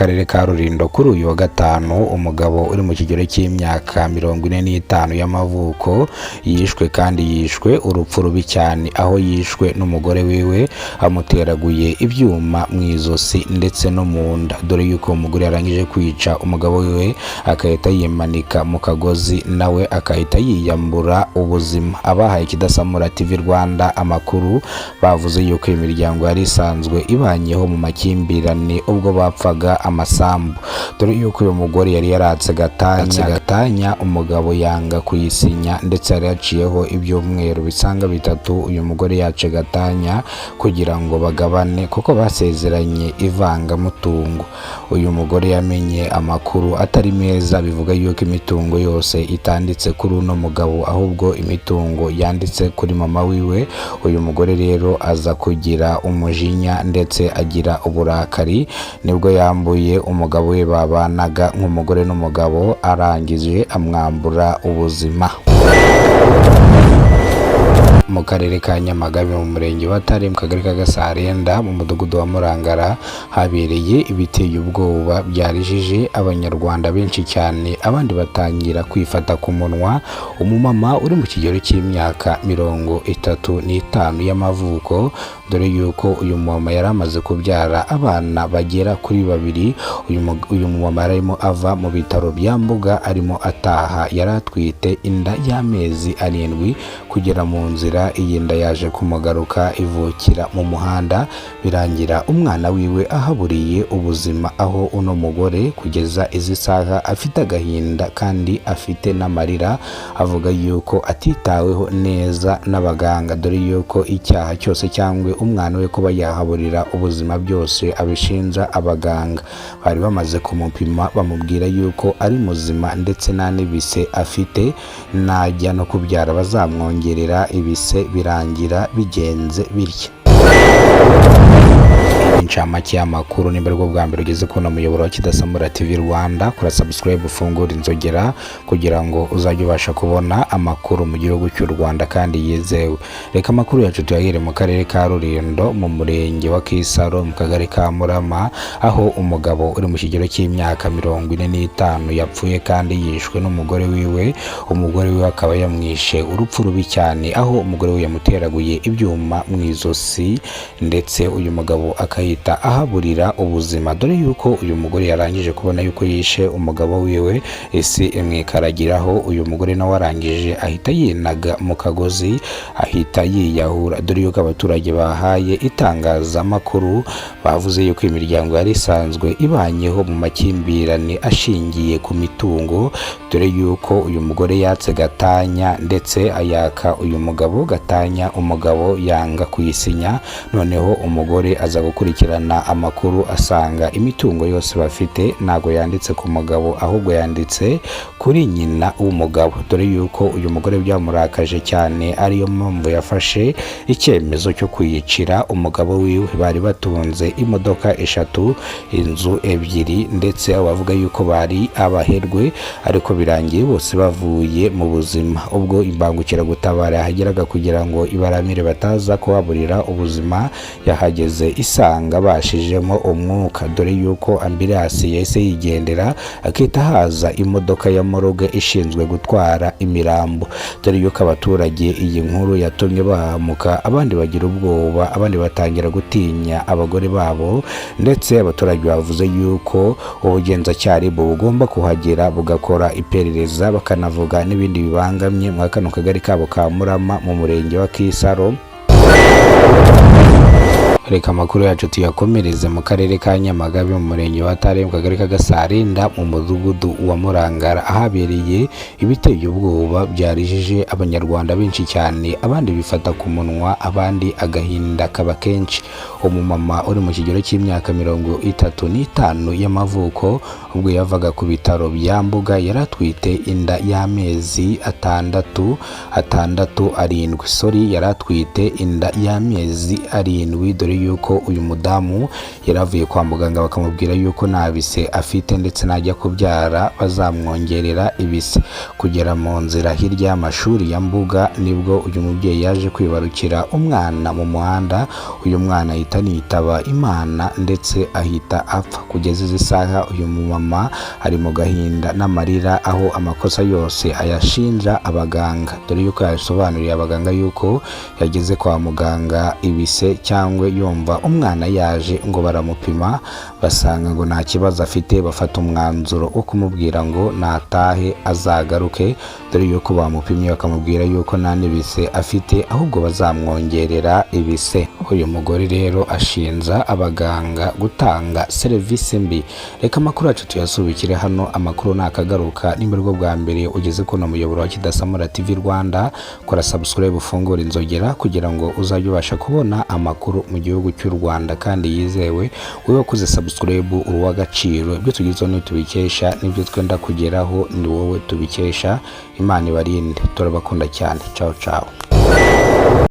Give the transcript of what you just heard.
karere ka Rulindo kuri uyu wa gatanu umugabo uri mu kigero cy'imyaka 45 y'amavuko yishwe urupfu rubi cyane, aho yishwe n'umugore wiwe amuteraguye ibyuma mu izosi ndetse no mu nda, dore yuko umugore yarangije kwica umugabo wiwe akahita yimanika mu kagozi nawe akahita yiyambura ubuzima. Abahaye Kidasamura TV Rwanda amakuru bavuze yuko imiryango yari isanzwe ibanyeho mu makimbirane ubwo bapfaga amasambu, dore yuko uyu mugore yari yaratse gatanya umugabo yanga kuyisinya ndetse yari yaciyeho ibyumweru bisanga bitatu uyu mugore yace gatanya kugira ngo bagabane kuko basezeranye ivangamutungo. Uyu mugore yamenye amakuru atari meza, bivuga yuko imitungo yose itanditse kuri uno mugabo ahubwo imitungo yanditse kuri mama wiwe. Uyu mugore rero aza kugira umujinya ndetse agira uburakari, nibwo yambuye umugabo we babanaga nk'umugore n'umugabo arangije amwambura ubuzima. Mu karere ka Nyamagabe mu murenge wa Tare mu kagari ka Gasarenda mu mudugudu wa Murangara habereye ibiteye ubwoba byarijije abanyarwanda benshi cyane, abandi batangira kwifata ku munwa. Umumama uri mu kigero cy'imyaka 35 y'amavuko, dore yuko uyu mumama yari amaze kubyara abana bagera kuri 2. Uyu mumama arimo ava mu bitaro bya Mbuga arimo ataha, yaratwite inda y'amezi 7 kugera mu nzira iyi nda yaje kumugaruka ivukira mu muhanda, birangira umwana wiwe ahaburiye ubuzima, aho uno mugore kugeza izi saha afite agahinda kandi afite n'amarira, avuga yuko atitaweho neza n'abaganga, dore yuko icyaha cyose cyangwa umwana we kuba yahaburira ubuzima byose abishinja abaganga. Bari bamaze kumupima bamubwira yuko ari muzima ndetse nta n'ibise afite, najya no kubyara bazamwongerera ibise, birangira bigenze bitya. Incamake y'amakuru nimba rwo bwa mbere ugeze kuno muyoboro wa Kidasamura TV Rwanda, kora subscribe ufungura inzogera kugira ngo uzajye ubasha kubona amakuru mu gihugu cy'u Rwanda kandi yizewe. Reka amakuru yacu tuyahere mu karere ka Rulindo mu murenge wa Kisaro mu kagari ka Murama, aho umugabo uri mu kigero cy'imyaka 45 yapfuye kandi yishwe n'umugore wiwe. Umugore wiwe akaba yamwishe urupfu rubi cyane, aho umugore we yamuteraguye ibyuma mu izosi ndetse uyu mugabo akahita ahaburira ubuzima, dore yuko uyu mugore yarangije kubona yuko yishe umugabo wiwe isi imwikaragiraho. Uyu mugore nawe arangije ahita yinaga mu kagozi ahita yiyahura, dore yuko abaturage bahaye itangazamakuru bavuze yuko imiryango yari isanzwe ibanyeho mu makimbirane ashingiye ku mitungo, dore yuko uyu mugore yatse gatanya ndetse ayaka uyu mugabo gatanya, umugabo yanga kuyisinya. Noneho umugore aza gukurikirana amakuru asanga imitungo yose bafite ntago yanditse ku mugabo ahubwo yanditse kuri nyina w'umugabo, dore yuko uyu mugore byamurakaje cyane, ariyo mpamvu yafashe icyemezo cyo kwiyicira umugabo wiwe. Bari batunze imodoka 3, inzu 2 ndetse abavuga yuko bari abaherwe, ariko birangiye bose bavuye mu buzima. Ubwo imbangukira gutabara yahageraga kugira ngo ibaramire bataza kuhaburira ubuzima, yahageze isanga bashijemo umwuka, dore yuko ambulance yahise yigendera akita haza imodoka ya moroge ishinzwe gutwara imirambo, dore yuko abaturage iyi nkuru yatumye bahamuka, abandi bagira ubwoba, abandi batangira gutinya abagore babo, ndetse abaturage bavuze yuko ubugenzacyaha bugomba kuhagera bugakora iperereza bakanavuga n'ibindi bibangamye mu kano kagari kabo ka Murama mu murenge wa Kisaro. Reka amakuru yacu tuyakomereze mu karere ka Nyamagabe mu murenge wa Tare mu kagari ka Gasarenda mu mudugudu wa Murangara, ahabereye ibiteye ubwoba byarijije abanyarwanda benshi cyane, abandi bifata ku munwa, abandi agahinda kaba kenshi. Umumama uri mu kigero cy'imyaka 35 y'amavuko ubwo yavaga ku bitaro bya Mbuga yaratwite inda y'amezi 6 yaratwite inda y'amezi 7, dore yuko uyu mudamu yaravuye kwa muganga bakamubwira yuko nta bise afite ndetse najya kubyara bazamwongerera ibise. Kugera mu nzira hirya y'amashuri ya Mbuga nibwo uyu mubyeyi yaje kwibarukira umwana mu muhanda. Uyu mwana ahita yitaba Imana ndetse ahita apfa. Kugeza izi saha uyu mumama ari mu gahinda n'amarira, aho amakosa yose ayashinja abaganga, dore yuko yasobanuriye abaganga yuko yageze kwa muganga ibise cyangwa yumva umwana yaje ngo baramupima basanga ngo nta kibazo afite, bafata umwanzuro wo kumubwira ngo natahe azagaruke, dore yuko bamupimye bakamubwira yuko nta n'ibise afite ahubwo bazamwongerera ibise. Uyu mugore rero ashinja abaganga gutanga serivisi mbi. Reka amakuru yacu tuyasubikire hano. Amakuru nakagaruka nimba rwo bwa mbere ugeze kuno muyoboro wa Kidasamura TV Rwanda, kora subscribe ufungura inzogera kugira ngo uzajye ubasha kubona amakuru mu gihugu cy'u Rwanda kandi yizewe. Wowe wakoze subscribe uri w'agaciro, ibyo tugizeho ni tubikesha, nibyo twenda kugeraho ni wowe tubikesha. Imana ibarinde, turabakunda cyane. Ciao ciao.